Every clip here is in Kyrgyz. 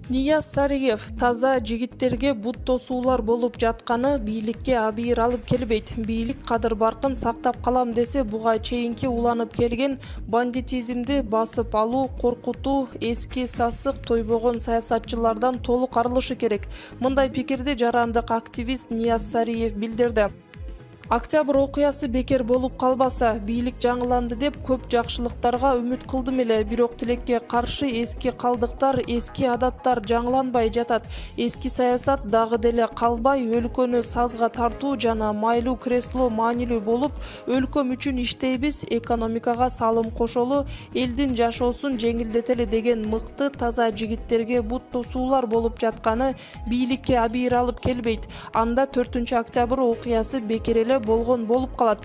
Нияз Сариев таза жигиттерге бут тосуулар болуп жатканы бийликке абийир алып келбейт. Бийлик кадыр баркын сактап калам десе, буга чейинки уланып келген бандитизмди басып алуу, коркутуу, эски сасык тойбогон саясатчылардан толук арылышы керек. Мындай пикирди жарандык активист Нияз Сариев билдирди. Октябрь окуясы бекер болуп калбаса, бийлик жаңыланды деп көп жакшылыктарга үмүт кылдым эле, бирок тилекке каршы эски калдыктар, эски адаттар жаңыланбай жатат. Эски саясат дагы деле калбай, өлкөнү сазга тартуу жана майлуу кресло маанилүү болуп, өлкөм үчүн иштейбиз, экономикага салым кошолу, элдин жашоосун жеңилдетели деген мыкты таза жигиттерге бут тосуулар болуп жатканы бийликке абийир алып келбейт. Анда 4-октябрь окуясы бекер эле болгон болуп калат.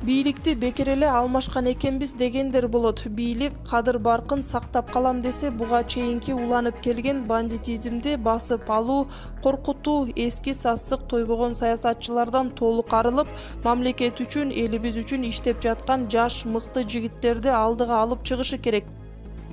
Бийликти бекер эле алмашкан экенбиз дегендер болот. Бийлик кадыр баркын сактап калам десе, буга чейинки уланып келген бандитизмди басып алуу, коркутуу, эски сасык тойбогон саясатчылардан толук арылып, мамлекет үчүн, элибиз үчүн иштеп жаткан жаш мыкты жигиттерди алдыга алып чыгышы керек.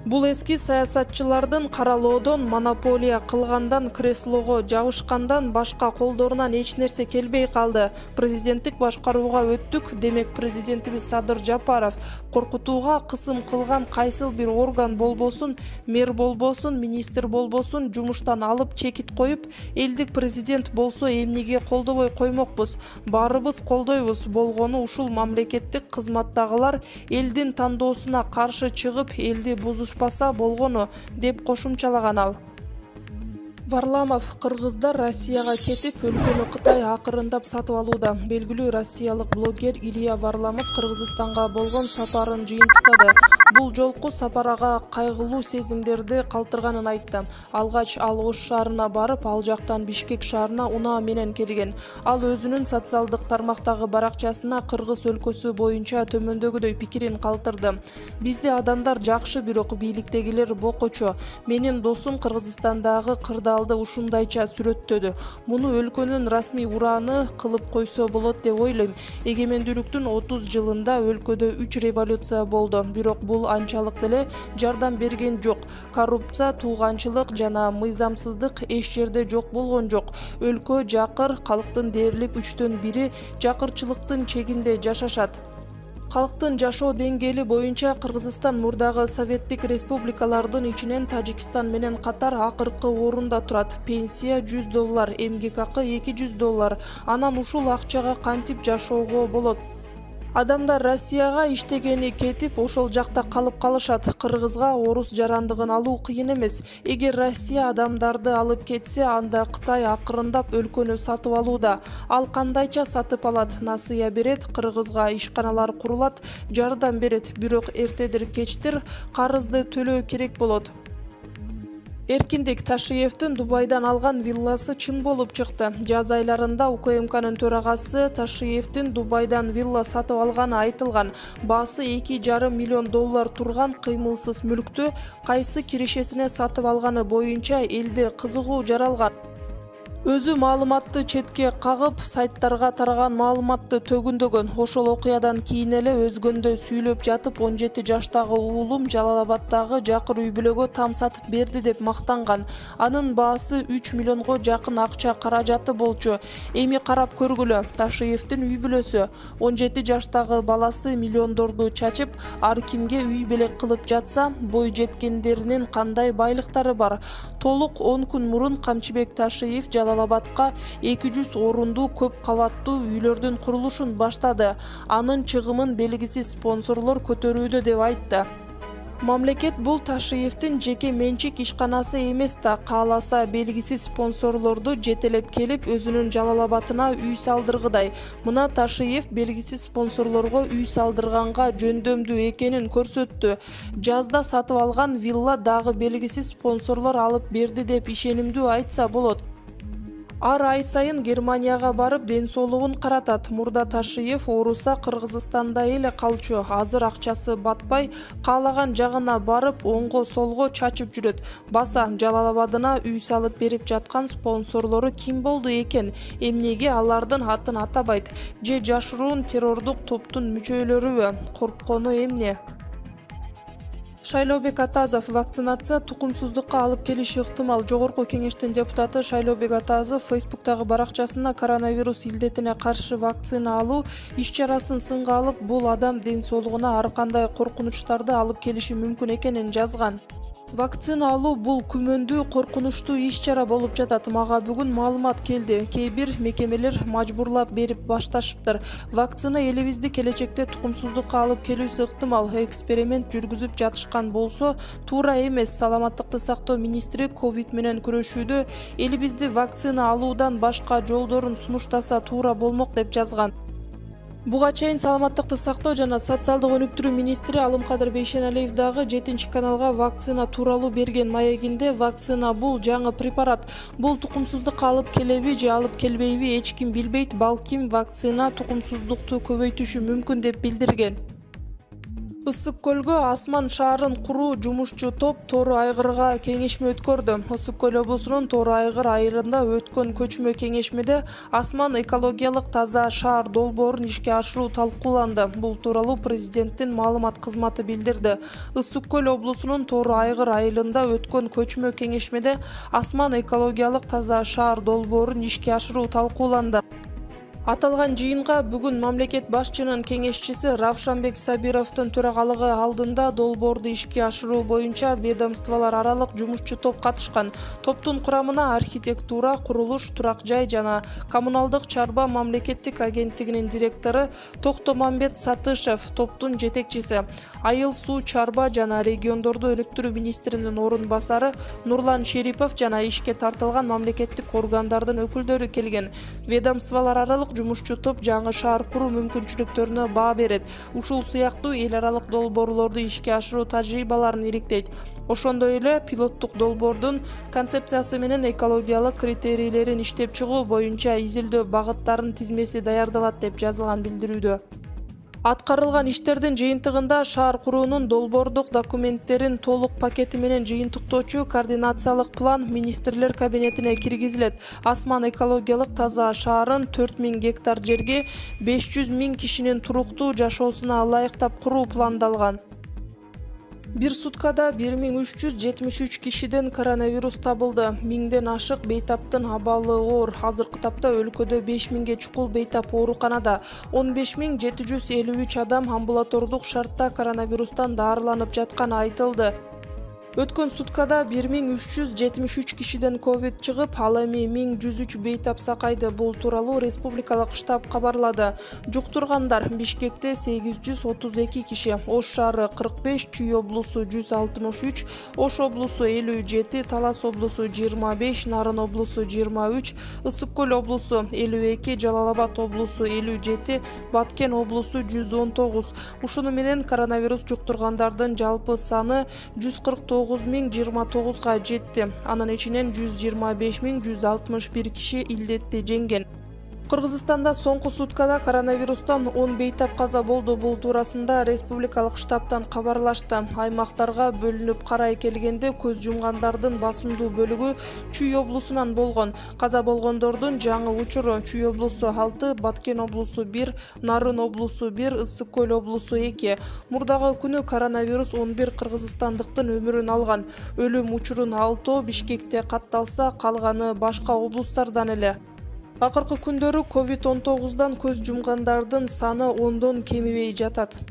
Бул эски саясатчылардын каралоодон, монополия кылгандан, креслого жабышкандан башка колдорунан эч нерсе келбей калды. Президенттик башкарууга өттүк, демек президентибиз Садыр Жапаров коркутууга кысым кылган кайсыл бир орган болбосун, мэр болбосун, министр болбосун жумуштан алып чекит коюп, элдик президент болсо эмнеге колдобой коймокпуз? Баарыбыз колдойбуз. Болгону ушул мамлекеттик кызматтагылар элдин тандоосуна каршы чыгып, элди бузушпаса болгону, деп кошумчалаган ал. Варламов кыргыздар Россияга кетип, өлкөнү Кытай акырындап сатып алууда. Белгилүү россиялык блогер Илья Варламов Кыргызстанга болгон сапарын жыйынтыктады. Бул жолку сапарага кайгылуу сезимдерди калтырганын айтты. Алгач ал Ош шаарына барып, ал жактан Бишкек шаарына унаа менен келген. Ал өзүнүн социалдык тармактагы баракчасына Кыргыз өлкөсү боюнча төмөндөгүдөй пикирин калтырды. Бизде адамдар жакшы, бирок бийликтегилер бокочо. Менин досум Кыргызстандагы кырдаалды ушундайча сүрөттөдү. Муну өлкөнүн расмий урааны кылып койсо болот деп ойлойм. Эгемендүүлүктүн 30 жылында өлкөдө 3 революция болду. Бирок бул анчалык деле жардам берген жок. Коррупция, тууганчылык жана мыйзамсыздык эч жерде жок болгон жок. Өлкө жакыр, калктын дээрлик 1/3 жакырчылыктын чегинде жашашат. Калктын жашоо деңгээли боюнча Кыргызстан мурдагы советтик республикалардын ичинен Тажикстан менен катар акыркы орунда турат. Пенсия $100, эмгек акы $200. Анан ушул акчага кантип жашоого болот? Адамдар Россияга иштегени кетип, ошол жакта калып калышат. Кыргызга орус жарандыгын алуу кыйын эмес. Эгер Россия адамдарды алып кетсе, анда Кытай акырындап өлкөнү сатып алууда. Ал кандайча сатып алат? Насыя берет, Кыргызга ишканалар курулат, жардам берет. Бирок эртедир-кечтир карызды төлөө керек болот. Эркиндик Ташиевдин Дубайдан алган вилласы чын болуп чыкты. Жаз айларында УКМКнын төрагасы Ташиевдин Дубайдан вилла сатып алганы айтылган. Баасы $2,5 миллион турган кыймылсыз мүлктү кайсы кирешесине сатып алганы боюнча элде кызыгуу жаралган. Өзү маалыматты четке кагып, сайттарга тараган маалыматты төгүндөгөн. Ошол окуядан кийин эле өзгөндө сүйлөп жатып, 17 жаштагы уулум Жалалабаддагы жакыр үй бүлөгө там сатып берди деп мактанган. Анын баасы 3 миллионго жакын акча каражаты болчу. Эми карап көргүлө, Ташиевдин үй бүлөсү 17 жаштагы баласы миллиондорду чачып, ар кимге үй белек кылып жатса, бой жеткендеринин кандай байлыктары бар? Толук 10 күн мурун Камчыбек Ташиев Жалалабадка 200 орундуу көп кабаттуу үйлөрдүн курулушун баштады. Анын чыгымын белгисиз спонсорлор көтөрүүдө деп айтты. Мамлекет бул Ташиевдин жеке менчик ишканасы эмес да, кааласа белгисиз спонсорлорду жетелеп келип өзүнүн Жалалабатына үй салдыргыдай. Мына Ташиев белгисиз спонсорлорго үй салдырганга жөндөмдүү экенин көрсөттү. Жазда сатып алган вилла дагы белгисиз спонсорлор алып берди деп ишенимдүү айтса болот. Ар ай сайын Германияга барып ден соолугун каратат. Мурда Ташиев ооруса Кыргызстанда эле калчу. Азыр акчасы батпай, каалаган жагына барып, оңго солго чачып жүрөт. Баса Жалалабадына үй салып берип жаткан спонсорлору ким болду экен? Эмнеге алардын атын атабайт? Же жашыруун террордук топтун мүчөлөрүбү? Корккону эмне? Шайлообек Атазов вакцинация тукумсуздукка алып келиши ыктымал. Жогорку кеңештин депутаты Шайлообек Атазов Фейсбуктагы баракчасына коронавирус илдетине каршы вакцина алуу иш-чарасын сынга алып, бул адам ден соолугуна ар кандай коркунучтарды алып келиши мүмкүн экенин жазган. Вакцина алуу бул күмөндүү, коркунучтуу иш-чара болуп жатат. Мага бүгүн маалымат келди. Кээ бир мекемелер мажбурлап берип башташыптыр. Вакцина элибизди келечекте тукумсуздукка алып келүүсү ыктымал. Эксперимент жүргүзүп жатышкан болсо, туура эмес. Саламаттыкты сактоо министри ковид менен күрөшүүдө элибизди вакцина алуудан башка жолдорун сунуштаса туура болмок деп жазган. Буга чейин саламаттыкты сактоо жана социалдык өнүктүрүү министри Алымкадыр Бейшеналиев дагы 7-каналга вакцина тууралуу берген маегинде вакцина бул жаңы препарат. Бул тукумсуздукка алып келеби же алып келбейби эч ким билбейт. Балким вакцина тукумсуздукту көбөйтүшү мүмкүн деп билдирген. Ысык көлгө Асман шаарын куруу жумушчу топ Тору айгырга кеңешме өткөрдү. Ысык көл облусунун Тору айгыр айылында өткөн көчмө кеңешмеде Асман экологиялык таза шаар долбоорун ишке ашыруу талкууланды. Бул тууралуу президенттин маалымат кызматы билдирди. Ысык көл облусунун Тору айгыр айылында өткөн көчмө кеңешмеде Асман экологиялык таза шаар долбоорун ишке ашыруу талкууланды. Аталган жыйынга бүгүн мамлекет башчынын кеңешчиси Равшанбек Сабировдун төрагалыгы алдында долбоорду ишке ашыруу боюнча ведомстволор аралык жумушчу топ катышкан. Топтун курамына архитектура, курулуш, турак жай жана коммуналдык чарба мамлекеттик агенттигинин директору Токтомамбет Сатышев, топтун жетекчиси Айыл суу чарба жана региондорду өнүктүрүү министринин орун басары Нурлан Шерипов жана ишке тартылган мамлекеттик органдардын өкүлдөрү келген. Ведомстволор аралык жумушчу топ жаңы шаар куруу мүмкүнчүлүктөрүнө баа берет. Ушул сыяктуу эл аралык долбоорлорду ишке ашыруу тажрыйбаларын иликтейт. Ошондой эле пилоттук долбоордун концепциясы менен экологиялык критерийлерин иштеп чыгуу боюнча изилдөө багыттарынын тизмеси даярдалат деп жазылган билдирүүдө. Аткарылган иштердин жыйынтыгында шаар куруунун долбоордук документтерин толук пакети менен жыйынтыктоочу координациялык план министрлер кабинетине киргизилет. Асман экологиялык таза шаарын 4000 гектар жерге 500 000 кишинин туруктуу жашоосуна ылайыктап куруу пландалган. Бир суткада 1373 кишиден коронавирус табылды. 1000ден ашык бейтаптын абалы оор. Азыркы тапта өлкөдө 5000ге чукул бейтап ооруканада. 15753 адам амбулатордук шартта коронавирустан даарыланып жатканы айтылды. Өткөн суткада 1373 кишиден ковид чыгып, ал эми 1103 бейтап сакайды. Бул тууралуу республикалык штаб кабарлады. Жуктургандар Бишкекте 832 киши, Ош шаары 45, Чүй облусу 163, Ош облусу 57, Талас облусу 25, Нарын облусу 23, Ысык көл облусу 52, Жалал Абад облусу 57, Баткен облусу 119. Ушуну менен коронавирус жуктургандардын жалпы саны 149.029-га жетти. Анын ичинен 125.161 киши илдетти жеңген. Кыргызстанда соңку суткада коронавирустан 10 бейтап каза болду. Бул туурасында республикалык штабтан кабарлашты. Аймактарга бөлүнүп карай келгенде көз жумгандардын басымдуу бөлүгү Чүй облусунан болгон. Каза болгондордун жаңы учуру Чүй облусу 6, Баткен облусу 1, Нарын облусу 1, Ысык көл облусу 2. Мурдагы күнү коронавирус 11 кыргызстандыктын өмүрүн алган. Өлүм учурун 6 Бишкекте катталса, калганы башка облустардан эле. Акыркы күндөрү COVID-19дан көз жумгандардын саны 10дон кемибей жатат.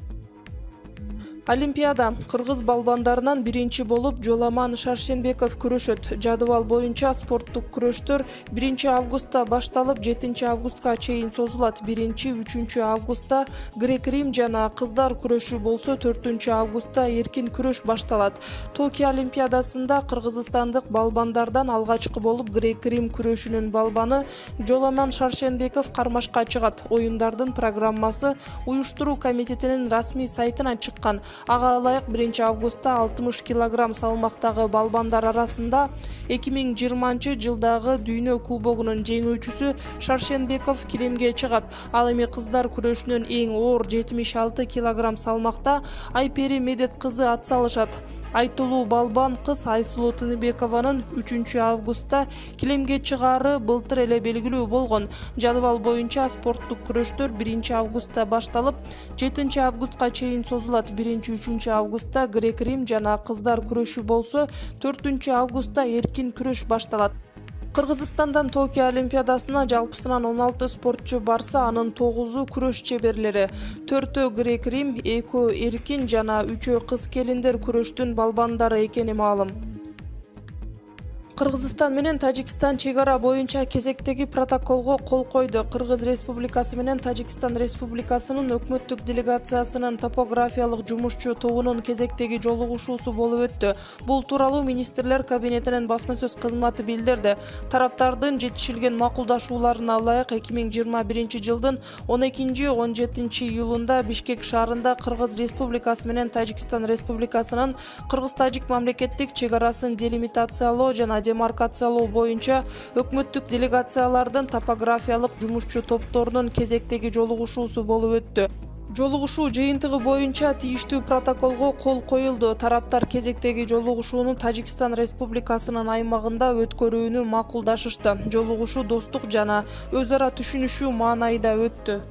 Олимпиада. Кыргыз балбандарынан биринчи болуп Жоламан Шаршенбеков күрөшөт. Жадыбал боюнча спорттук күрөштөр 1 августта башталып 7 августка чейин созулат. 1-3 августта грек-рим жана кыздар күрөшү болсо 4 августта эркин күрөш башталат. Токио Олимпиадасында кыргызстандык балбандардан алгачкы болуп грек-рим күрөшүнүн балбаны Жоламан Шаршенбеков кармашка чыгат. Оюндардын программасы уюштуруу комитетинин расмий сайтына чыккан. Ага ылайык 1 августта 60 кг салмактагы балбандар арасында 2020 жылдагы Дүйнө кубогунун жеңүүчүсү Шаршенбеков килемге чыгат. Ал эми кыздар күрөшүнөн эң оор 76 кг салмакта Айпери Медет кызы ат салышат. Айтылуу балбан кыз Айсулуу Тыныбекованын 3 августта килемге чыгаары былтыр эле белгилүү болгон. Жадыбал боюнча спорттук күрөштөр 1 августта башталып 7 августка чейин созулат. 1 2-3 августта грек-рим жана кыздар күрөшү болсо, 4 августта эркин күрөш башталат. Кыргызстандан Токио Олимпиадасына жалпысынан 16 спортчу барса, анын 9-у күрөш чеберлери, 4-өө грек-рим, 2-өө эркин жана 3-өө кыз келиндер күрөштүн балбандары экени маалым. Кыргызстан менен Тажикстан чек ара боюнча кезектеги протоколго кол койду. Кыргыз Республикасы менен Тажикстан Республикасынын өкмөттүк делегациясынын топографиялык жумушчу тобунун кезектеги жолугушуусу болуп өттү. Бул тууралуу министрлер кабинетинин басма сөз кызматы билдирди. Тараптардын жетишилген макулдашууларына ылайык 2021 жылдын 12-17 июлунда Бишкек шаарында Кыргыз Республикасы менен Тажикстан Республикасынын Кыргыз-Тажик мамлекеттик чек арасын делимитациялоо жана демаркациялоо боюнча өкмөттүк делегациялардын топографиялык жумушчу топторунун кезектеги жолугушуусу болуп өттү. Жолугушуу жыйынтыгы боюнча тийиштүү протоколго кол коюлду. Тараптар кезектеги жолугушууну Тажикстан Республикасынын аймагында өткөрүүнү макулдашышты. Жолугушуу достук жана өз ара түшүнүшүү маанайда өттү.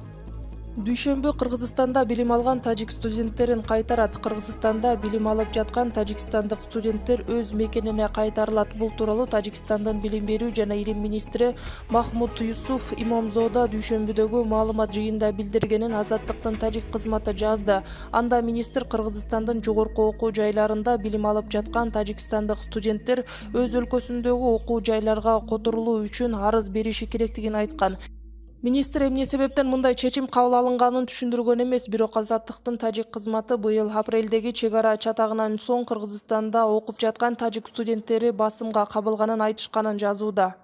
Дүйшөмбү Кыргызстанда билим алган тажик студенттерин кайтарат. Кыргызстанда билим алып жаткан тажикстандык студенттер өз мекенине кайтарылат. Бул тууралуу Тажикстандын билим берүү жана илим министри Махмуд Юсуф Имомзода дүйшөмбүдөгү маалымат жыйында билдиргенин Азаттыктын тажик кызматы жазды. Анда министр Кыргызстандын жогорку окуу жайларында билим алып жаткан тажикстандык студенттер өз өлкөсүндөгү окуу жайларга которулуу үчүн арыз бериши керектигин айткан. Министр эмне себептен мындай чечим кабыл алынганын түшүндүргөн эмес, бирок Азаттыктын тажик кызматы быйыл апрелдеги чек ара чатагынан соң Кыргызстанда окуп жаткан тажик студенттери басымга кабылганын айтышканын жазууда.